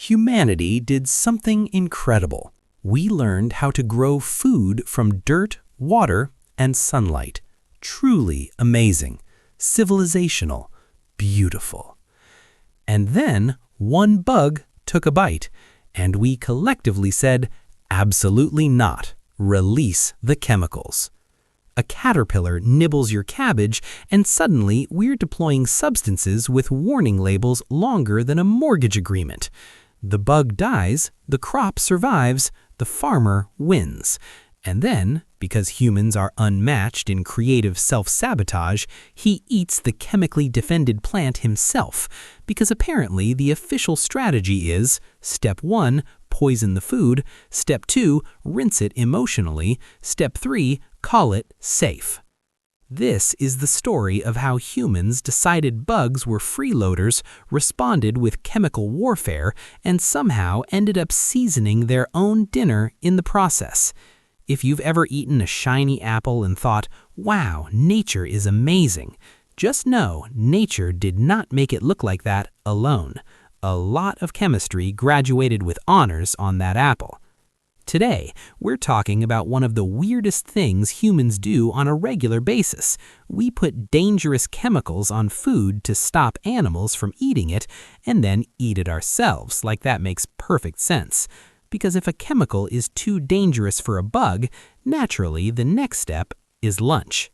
Humanity did something incredible. We learned how to grow food from dirt, water, and sunlight. Truly amazing, civilizational, beautiful. And then one bug took a bite, and we collectively said, absolutely not. Release the chemicals. A caterpillar nibbles your cabbage, and suddenly we're deploying substances with warning labels longer than a mortgage agreement. The bug dies, the crop survives, the farmer wins. And then, because humans are unmatched in creative self-sabotage, he eats the chemically defended plant himself, because apparently the official strategy is, Step 1, poison the food, Step 2, rinse it emotionally, Step 3, call it safe. This is the story of how humans decided bugs were freeloaders, responded with chemical warfare, and somehow ended up seasoning their own dinner in the process. If you've ever eaten a shiny apple and thought, wow, nature is amazing, just know nature did not make it look like that alone. A lot of chemistry graduated with honors on that apple. Today, we're talking about one of the weirdest things humans do on a regular basis. We put dangerous chemicals on food to stop animals from eating it, and then eat it ourselves, like that makes perfect sense. Because if a chemical is too dangerous for a bug, naturally the next step is lunch.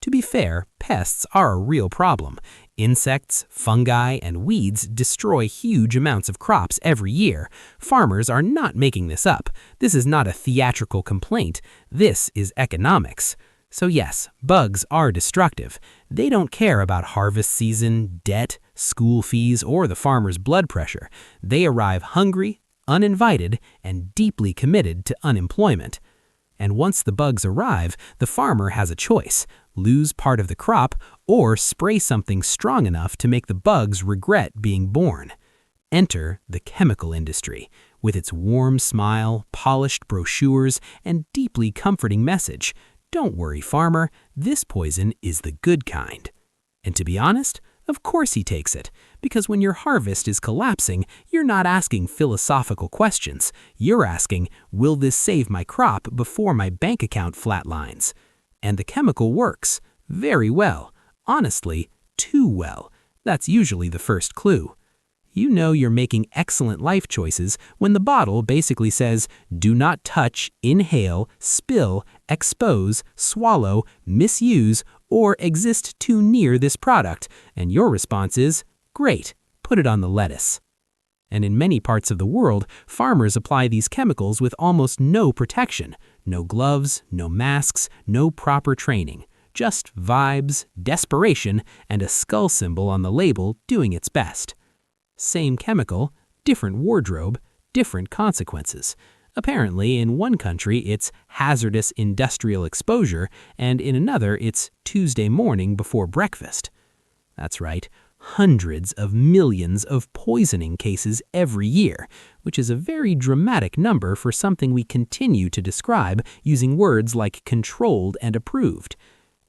To be fair, pests are a real problem. Insects, fungi, and weeds destroy huge amounts of crops every year. Farmers are not making this up. This is not a theatrical complaint. This is economics. So yes, bugs are destructive. They don't care about harvest season, debt, school fees, or the farmer's blood pressure. They arrive hungry, uninvited, and deeply committed to unemployment. And once the bugs arrive, the farmer has a choice: lose part of the crop or spray something strong enough to make the bugs regret being born. Enter the chemical industry, with its warm smile, polished brochures, and deeply comforting message. Don't worry, farmer, this poison is the good kind. And to be honest, of course he takes it, because when your harvest is collapsing, you're not asking philosophical questions. You're asking, will this save my crop before my bank account flatlines? And the chemical works very well. Honestly, too well. That's usually the first clue. You know you're making excellent life choices when the bottle basically says, do not touch, inhale, spill, expose, swallow, misuse, or exist too near this product, and your response is, great, put it on the lettuce. And in many parts of the world, farmers apply these chemicals with almost no protection. No gloves, no masks, no proper training. Just vibes, desperation, and a skull symbol on the label doing its best. Same chemical, different wardrobe, different consequences. Apparently, in one country, it's hazardous industrial exposure, and in another, it's Tuesday morning before breakfast. That's right, hundreds of millions of poisoning cases every year, which is a very dramatic number for something we continue to describe using words like controlled and approved.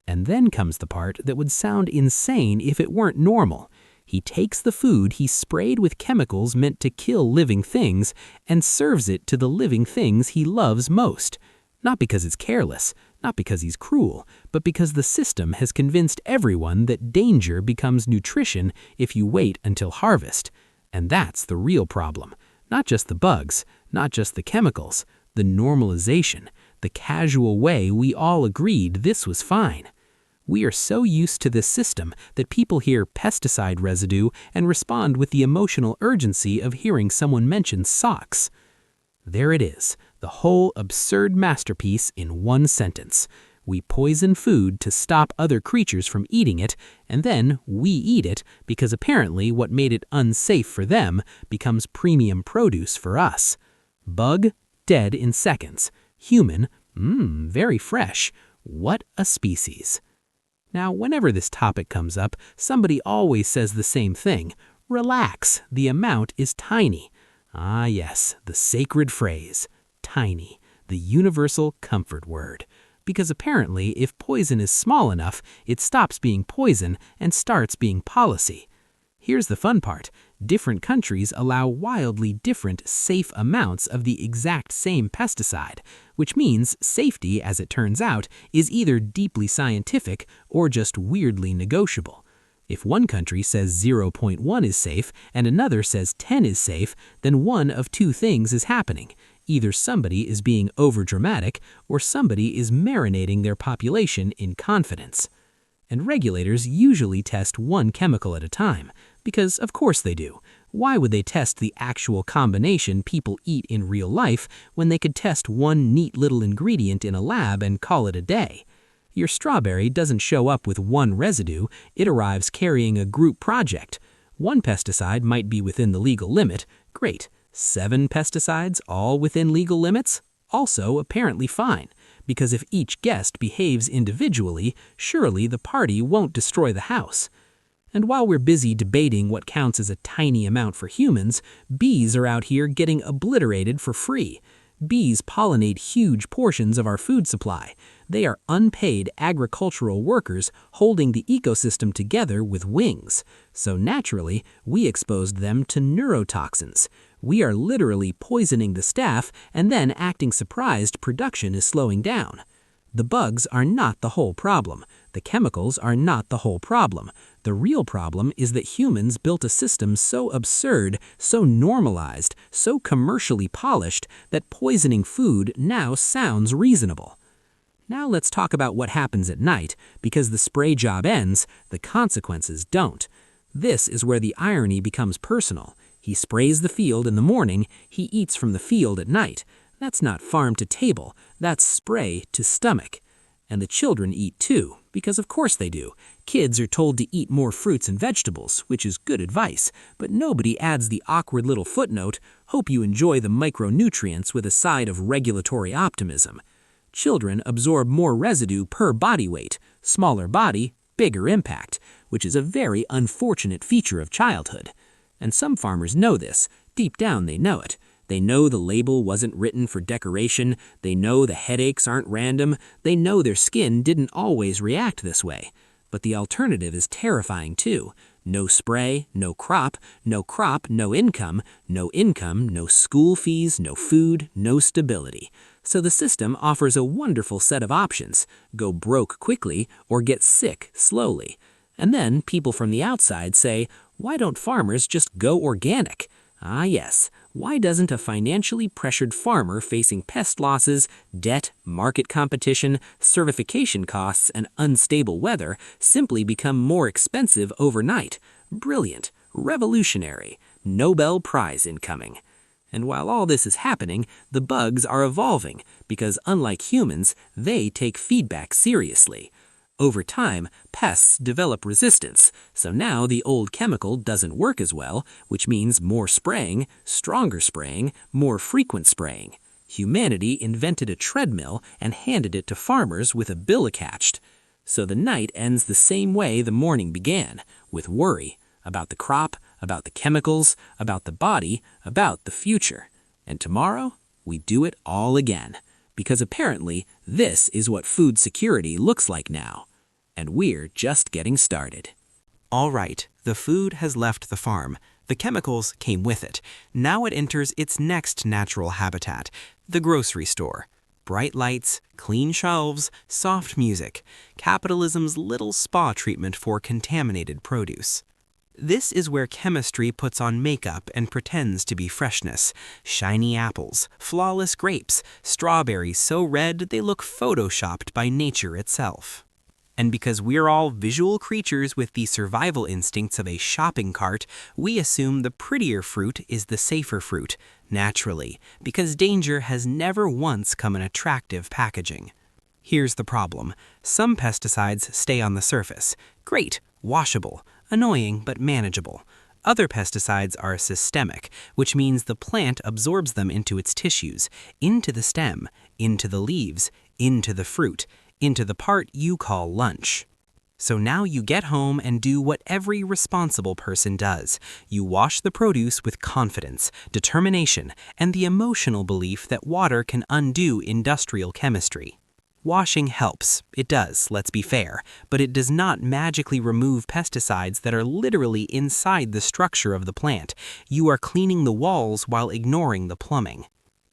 And then comes the part that would sound insane if it weren't normal. He takes the food he sprayed with chemicals meant to kill living things and serves it to the living things he loves most. Not because it's careless, not because he's cruel, but because the system has convinced everyone that danger becomes nutrition if you wait until harvest. And that's the real problem. Not just the bugs, not just the chemicals, the normalization, the casual way we all agreed this was fine. We are so used to this system that people hear pesticide residue and respond with the emotional urgency of hearing someone mention socks. There it is, the whole absurd masterpiece in one sentence. We poison food to stop other creatures from eating it, and then we eat it because apparently what made it unsafe for them becomes premium produce for us. Bug, dead in seconds. Human, very fresh. What a species. Now, whenever this topic comes up, somebody always says the same thing. Relax, the amount is tiny. Ah yes, the sacred phrase, tiny, the universal comfort word. Because apparently, if poison is small enough, it stops being poison and starts being policy. Here's the fun part. Different countries allow wildly different safe amounts of the exact same pesticide, which means safety, as it turns out, is either deeply scientific or just weirdly negotiable. If one country says 0.1 is safe and another says 10 is safe, then one of two things is happening. Either somebody is being overdramatic or somebody is marinating their population in confidence. And regulators usually test one chemical at a time, because of course they do. Why would they test the actual combination people eat in real life when they could test one neat little ingredient in a lab and call it a day? Your strawberry doesn't show up with one residue, it arrives carrying a group project. One pesticide might be within the legal limit, great. 7 pesticides, all within legal limits? Also apparently fine, because if each guest behaves individually, surely the party won't destroy the house. And while we're busy debating what counts as a tiny amount for humans, bees are out here getting obliterated for free. Bees pollinate huge portions of our food supply. They are unpaid agricultural workers holding the ecosystem together with wings. So naturally, we exposed them to neurotoxins. We are literally poisoning the staff and then acting surprised production is slowing down. The bugs are not the whole problem. The chemicals are not the whole problem. The real problem is that humans built a system so absurd, so normalized, so commercially polished that poisoning food now sounds reasonable. Now let's talk about what happens at night, because the spray job ends, the consequences don't. This is where the irony becomes personal. He sprays the field in the morning, he eats from the field at night. That's not farm to table, that's spray to stomach. And the children eat too, because of course they do. Kids are told to eat more fruits and vegetables, which is good advice, but nobody adds the awkward little footnote, hope you enjoy the micronutrients with a side of regulatory optimism. Children absorb more residue per body weight, smaller body, bigger impact, which is a very unfortunate feature of childhood. And some farmers know this. Deep down they know it. They know the label wasn't written for decoration. They know the headaches aren't random. They know their skin didn't always react this way. But the alternative is terrifying too. No spray, no crop, no income, no school fees, no food, no stability. So the system offers a wonderful set of options. Go broke quickly or get sick slowly. And then people from the outside say, why don't farmers just go organic? Ah yes, why doesn't a financially pressured farmer facing pest losses, debt, market competition, certification costs, and unstable weather simply become more expensive overnight? Brilliant, revolutionary, Nobel Prize incoming. And while all this is happening, the bugs are evolving because unlike humans, they take feedback seriously. Over time, pests develop resistance, so now the old chemical doesn't work as well, which means more spraying, stronger spraying, more frequent spraying. Humanity invented a treadmill and handed it to farmers with a bill attached. So the night ends the same way the morning began, with worry about the crop, about the chemicals, about the body, about the future. And tomorrow, we do it all again. Because apparently, this is what food security looks like now. And we're just getting started. All right, the food has left the farm. The chemicals came with it. Now it enters its next natural habitat, the grocery store. Bright lights, clean shelves, soft music. Capitalism's little spa treatment for contaminated produce. This is where chemistry puts on makeup and pretends to be freshness. Shiny apples, flawless grapes, strawberries so red they look photoshopped by nature itself. And because we're all visual creatures with the survival instincts of a shopping cart, we assume the prettier fruit is the safer fruit, naturally, because danger has never once come in attractive packaging. Here's the problem. Some pesticides stay on the surface. Great, washable. Annoying but manageable. Other pesticides are systemic, which means the plant absorbs them into its tissues, into the stem, into the leaves, into the fruit, into the part you call lunch. So now you get home and do what every responsible person does. You wash the produce with confidence, determination, and the emotional belief that water can undo industrial chemistry. Washing helps. It does, let's be fair, but it does not magically remove pesticides that are literally inside the structure of the plant. You are cleaning the walls while ignoring the plumbing.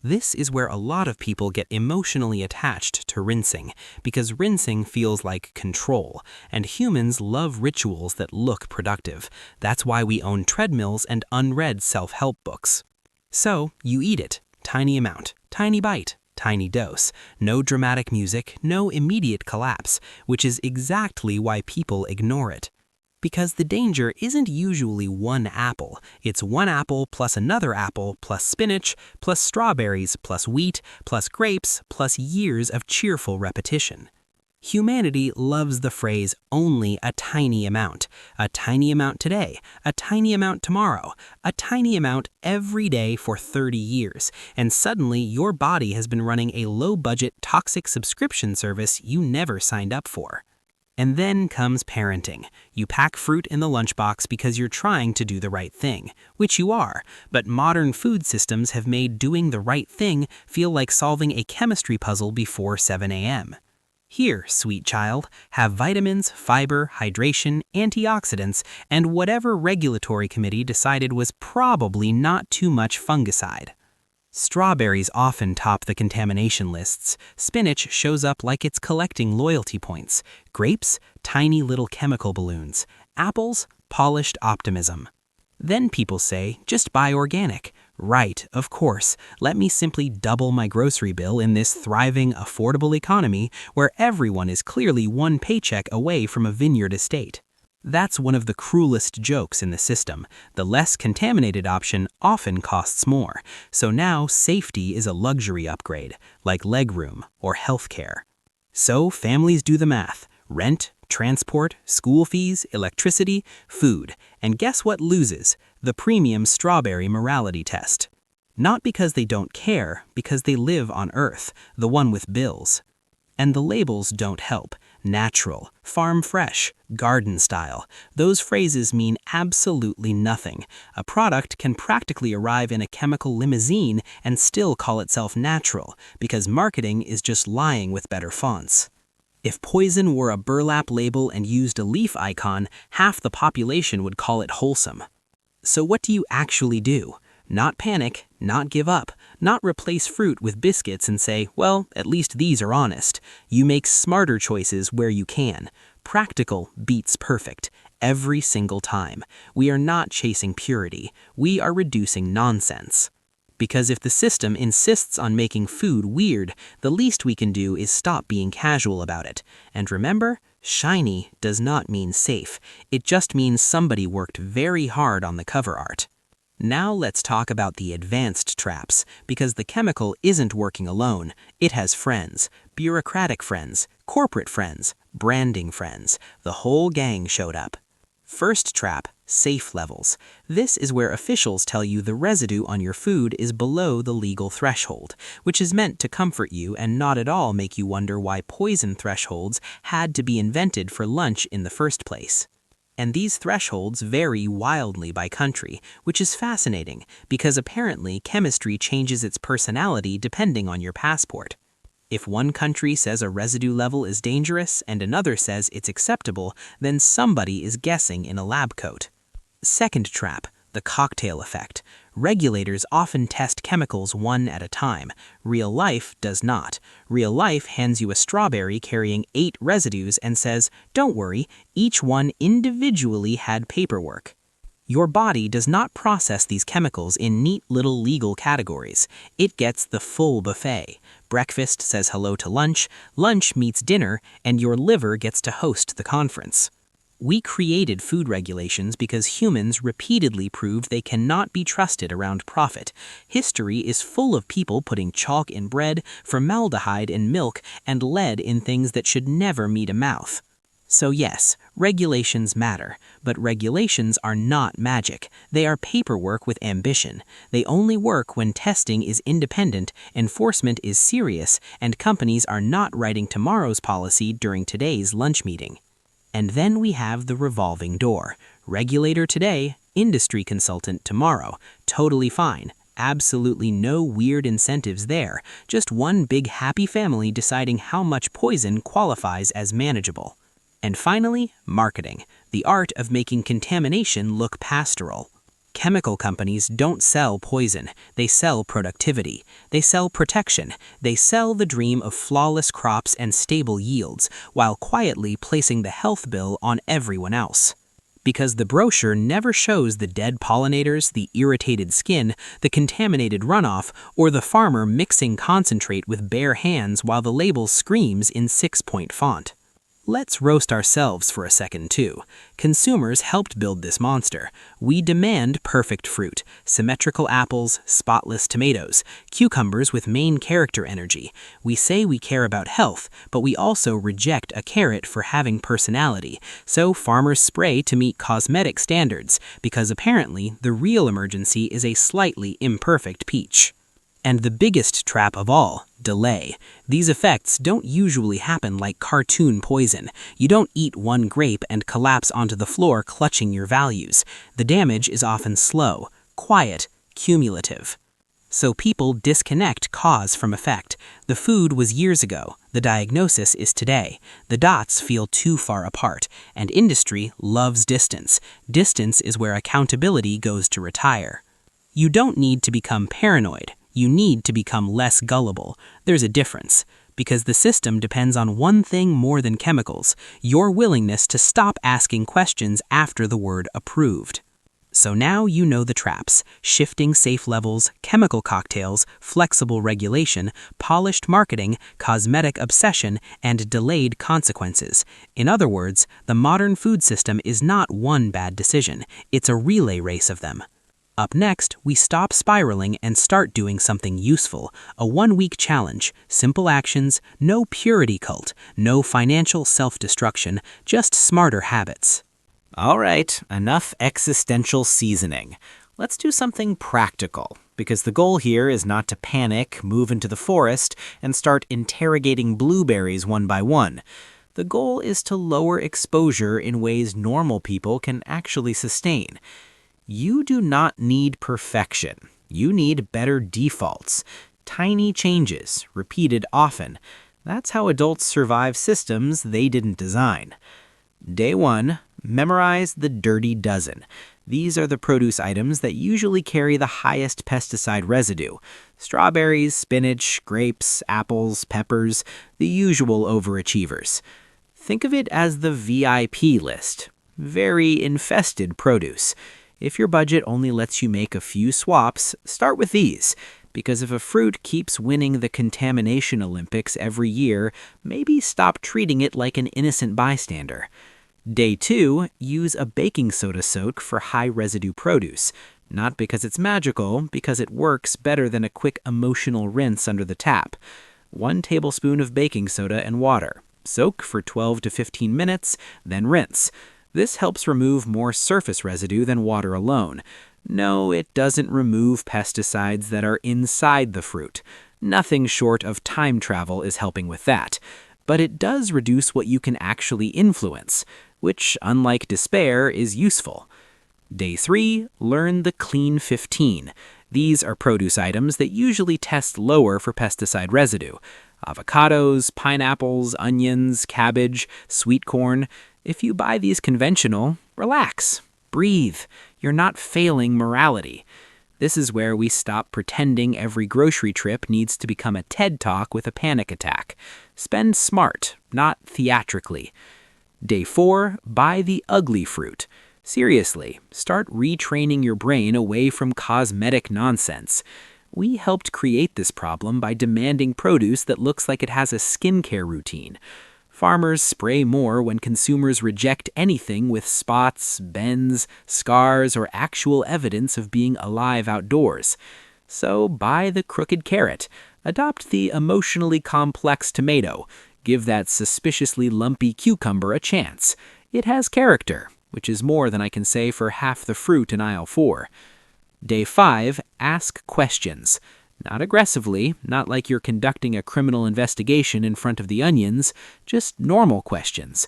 This is where a lot of people get emotionally attached to rinsing, because rinsing feels like control, and humans love rituals that look productive. That's why we own treadmills and unread self-help books. So, you eat it. Tiny amount, tiny bite, tiny dose. No dramatic music, no immediate collapse, which is exactly why people ignore it. Because the danger isn't usually one apple. It's one apple plus another apple plus spinach plus strawberries plus wheat plus grapes plus years of cheerful repetition. Humanity loves the phrase only a tiny amount today, a tiny amount tomorrow, a tiny amount every day for 30 years, and suddenly your body has been running a low-budget toxic subscription service you never signed up for. And then comes parenting. You pack fruit in the lunchbox because you're trying to do the right thing, which you are, but modern food systems have made doing the right thing feel like solving a chemistry puzzle before 7 a.m. Here, sweet child, have vitamins, fiber, hydration, antioxidants, and whatever regulatory committee decided was probably not too much fungicide. Strawberries often top the contamination lists. Spinach shows up like it's collecting loyalty points. Grapes, tiny little chemical balloons. Apples, polished optimism. Then people say, just buy organic. Right, of course. Let me simply double my grocery bill in this thriving, affordable economy where everyone is clearly one paycheck away from a vineyard estate. That's one of the cruelest jokes in the system. The less contaminated option often costs more. So now safety is a luxury upgrade, like legroom or healthcare. So families do the math. Rent, transport, school fees, electricity, food. And guess what loses? The premium strawberry morality test. Not because they don't care, because they live on Earth, the one with bills. And the labels don't help. Natural, farm fresh, garden style. Those phrases mean absolutely nothing. A product can practically arrive in a chemical limousine and still call itself natural, because marketing is just lying with better fonts. If poison were a burlap label and used a leaf icon, half the population would call it wholesome. So what do you actually do? Not panic, not give up, not replace fruit with biscuits and say, well, at least these are honest. You make smarter choices where you can. Practical beats perfect, every single time. We are not chasing purity. We are reducing nonsense. Because if the system insists on making food weird, the least we can do is stop being casual about it. And remember, shiny does not mean safe. It just means somebody worked very hard on the cover art. Now let's talk about the advanced traps, because the chemical isn't working alone. It has friends, bureaucratic friends, corporate friends, branding friends. The whole gang showed up. First trap, safe levels. This is where officials tell you the residue on your food is below the legal threshold, which is meant to comfort you and not at all make you wonder why poison thresholds had to be invented for lunch in the first place. And these thresholds vary wildly by country, which is fascinating because apparently chemistry changes its personality depending on your passport. If one country says a residue level is dangerous and another says it's acceptable, then somebody is guessing in a lab coat. Second trap, the cocktail effect. Regulators often test chemicals one at a time. Real life does not. Real life hands you a strawberry carrying 8 residues and says, don't worry, each one individually had paperwork. Your body does not process these chemicals in neat little legal categories. It gets the full buffet. Breakfast says hello to lunch, lunch meets dinner, and your liver gets to host the conference. We created food regulations because humans repeatedly proved they cannot be trusted around profit. History is full of people putting chalk in bread, formaldehyde in milk, and lead in things that should never meet a mouth. So yes, regulations matter, but regulations are not magic. They are paperwork with ambition. They only work when testing is independent, enforcement is serious, and companies are not writing tomorrow's policy during today's lunch meeting. And then we have the revolving door. Regulator today, industry consultant tomorrow. Totally fine. Absolutely no weird incentives there, just one big happy family deciding how much poison qualifies as manageable. And finally, marketing, the art of making contamination look pastoral. Chemical companies don't sell poison, they sell productivity, they sell protection, they sell the dream of flawless crops and stable yields, while quietly placing the health bill on everyone else. Because the brochure never shows the dead pollinators, the irritated skin, the contaminated runoff, or the farmer mixing concentrate with bare hands while the label screams in 6-point font. Let's roast ourselves for a second, too. Consumers helped build this monster. We demand perfect fruit, symmetrical apples, spotless tomatoes, cucumbers with main character energy. We say we care about health, but we also reject a carrot for having personality. So farmers spray to meet cosmetic standards, because apparently the real emergency is a slightly imperfect peach. And the biggest trap of all, delay. These effects don't usually happen like cartoon poison. You don't eat one grape and collapse onto the floor clutching your values. The damage is often slow, quiet, cumulative. So people disconnect cause from effect. The food was years ago. The diagnosis is today. The dots feel too far apart, and industry loves distance. Distance is where accountability goes to retire. You don't need to become paranoid. You need to become less gullible. There's a difference, because the system depends on one thing more than chemicals: your willingness to stop asking questions after the word approved. So now you know the traps: shifting safe levels, chemical cocktails, flexible regulation, polished marketing, cosmetic obsession, and delayed consequences. In other words, the modern food system is not one bad decision, it's a relay race of them. Up next, we stop spiraling and start doing something useful. A 1-week challenge, simple actions, no purity cult, no financial self-destruction, just smarter habits. All right, enough existential seasoning. Let's do something practical, because the goal here is not to panic, move into the forest, and start interrogating blueberries one by one. The goal is to lower exposure in ways normal people can actually sustain. You do not need perfection. You need better defaults. Tiny changes, repeated often. That's how adults survive systems they didn't design. Day 1, memorize the dirty dozen. These are the produce items that usually carry the highest pesticide residue. Strawberries, spinach, grapes, apples, peppers, the usual overachievers. Think of it as the VIP list. Very infested produce. If your budget only lets you make a few swaps, start with these, because if a fruit keeps winning the contamination Olympics every year, maybe stop treating it like an innocent bystander. Day 2, use a baking soda soak for high residue produce. Not because it's magical, because it works better than a quick emotional rinse under the tap. 1 tablespoon of baking soda and water. Soak for 12 to 15 minutes, then rinse. This helps remove more surface residue than water alone. No, it doesn't remove pesticides that are inside the fruit. Nothing short of time travel is helping with that. But it does reduce what you can actually influence, which, unlike despair, is useful. Day 3, learn the Clean 15. These are produce items that usually test lower for pesticide residue. Avocados, pineapples, onions, cabbage, sweet corn. If you buy these conventional, relax, breathe. You're not failing morality. This is where we stop pretending every grocery trip needs to become a TED Talk with a panic attack. Spend smart, not theatrically. Day 4, buy the ugly fruit. Seriously, start retraining your brain away from cosmetic nonsense. We helped create this problem by demanding produce that looks like it has a skincare routine. Farmers spray more when consumers reject anything with spots, bends, scars, or actual evidence of being alive outdoors. So buy the crooked carrot. Adopt the emotionally complex tomato. Give that suspiciously lumpy cucumber a chance. It has character, which is more than I can say for half the fruit in aisle 4. Day 5, ask questions. Not aggressively, not like you're conducting a criminal investigation in front of the onions, just normal questions.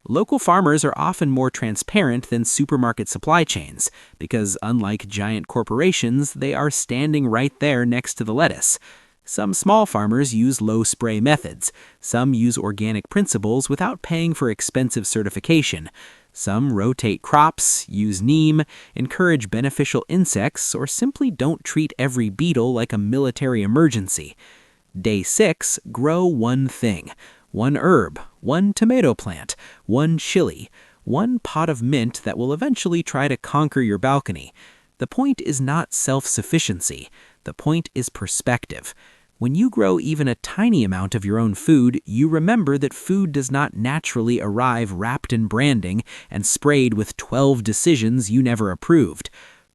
Local farmers are often more transparent than supermarket supply chains because, unlike giant corporations, they are standing right there next to the lettuce. Some small farmers use low-spray methods. Some use organic principles without paying for expensive certification. Some rotate crops, use neem, encourage beneficial insects, or simply don't treat every beetle like a military emergency. Day 6, grow one thing. One herb, one tomato plant, one chili, one pot of mint that will eventually try to conquer your balcony. The point is not self-sufficiency. The point is perspective. When you grow even a tiny amount of your own food, you remember that food does not naturally arrive wrapped in branding and sprayed with 12 decisions you never approved.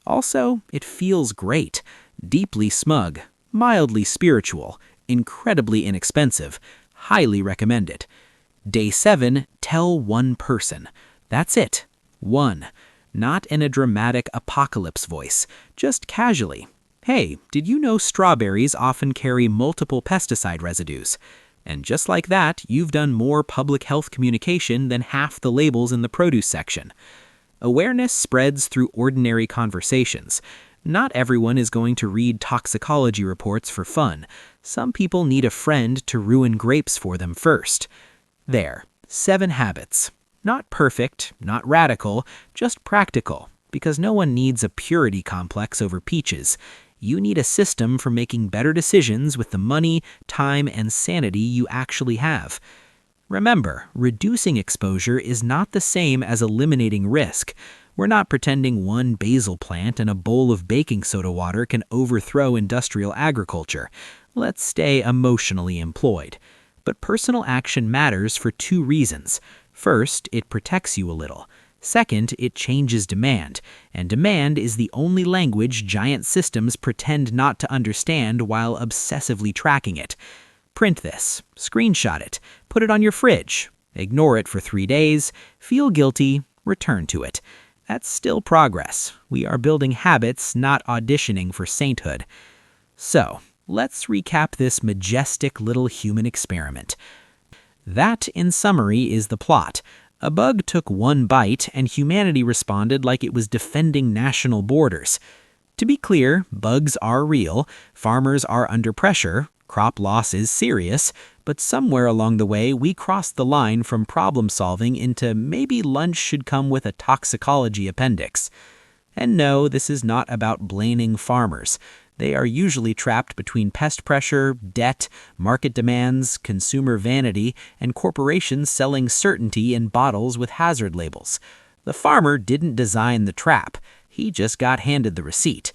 Also, it feels great, deeply smug, mildly spiritual, incredibly inexpensive. Highly recommend it. Day 7, tell one person. That's it. One. Not in a dramatic apocalypse voice, just casually. Hey, did you know strawberries often carry multiple pesticide residues? And just like that, you've done more public health communication than half the labels in the produce section. Awareness spreads through ordinary conversations. Not everyone is going to read toxicology reports for fun. Some people need a friend to ruin grapes for them first. There, 7 habits. Not perfect, not radical, just practical, because no one needs a purity complex over peaches. You need a system for making better decisions with the money, time, and sanity you actually have. Remember, reducing exposure is not the same as eliminating risk. We're not pretending one basil plant and a bowl of baking soda water can overthrow industrial agriculture. Let's stay emotionally employed. But personal action matters for 2 reasons. First, it protects you a little. Second, it changes demand, and demand is the only language giant systems pretend not to understand while obsessively tracking it. Print this, screenshot it, put it on your fridge, ignore it for 3 days, feel guilty, return to it. That's still progress. We are building habits, not auditioning for sainthood. So, let's recap this majestic little human experiment. That, in summary, is the plot. A bug took one bite, and humanity responded like it was defending national borders. To be clear, bugs are real, farmers are under pressure, crop loss is serious, but somewhere along the way we crossed the line from problem solving into maybe lunch should come with a toxicology appendix. And no, this is not about blaming farmers. They are usually trapped between pest pressure, debt, market demands, consumer vanity, and corporations selling certainty in bottles with hazard labels. The farmer didn't design the trap. He just got handed the receipt.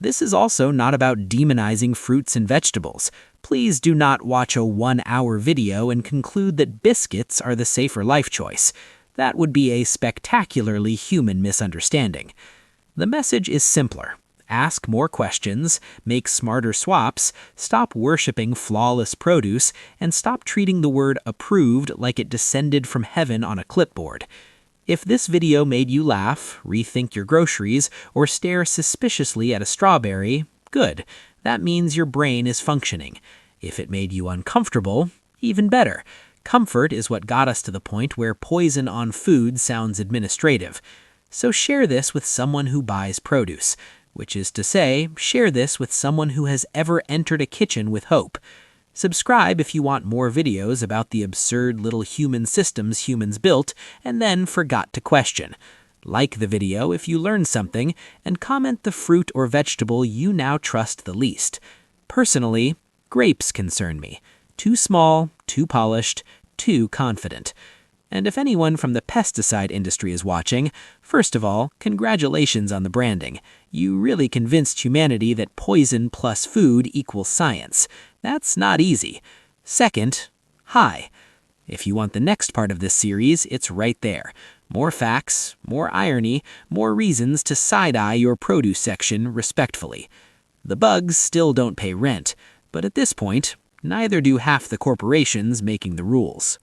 This is also not about demonizing fruits and vegetables. Please do not watch a 1-hour video and conclude that biscuits are the safer life choice. That would be a spectacularly human misunderstanding. The message is simpler. Ask more questions, make smarter swaps, stop worshiping flawless produce, and stop treating the word approved like it descended from heaven on a clipboard. If this video made you laugh, rethink your groceries, or stare suspiciously at a strawberry, good. That means your brain is functioning. If it made you uncomfortable, even better. Comfort is what got us to the point where poison on food sounds administrative. So share this with someone who buys produce. Which is to say, share this with someone who has ever entered a kitchen with hope. Subscribe if you want more videos about the absurd little human systems humans built and then forgot to question. Like the video if you learned something, and comment the fruit or vegetable you now trust the least. Personally, grapes concern me. Too small, too polished, too confident. And if anyone from the pesticide industry is watching, first of all, congratulations on the branding. You really convinced humanity that poison plus food equals science. That's not easy. Second, hi. If you want the next part of this series, it's right there. More facts, more irony, more reasons to side-eye your produce section respectfully. The bugs still don't pay rent, but at this point, neither do half the corporations making the rules.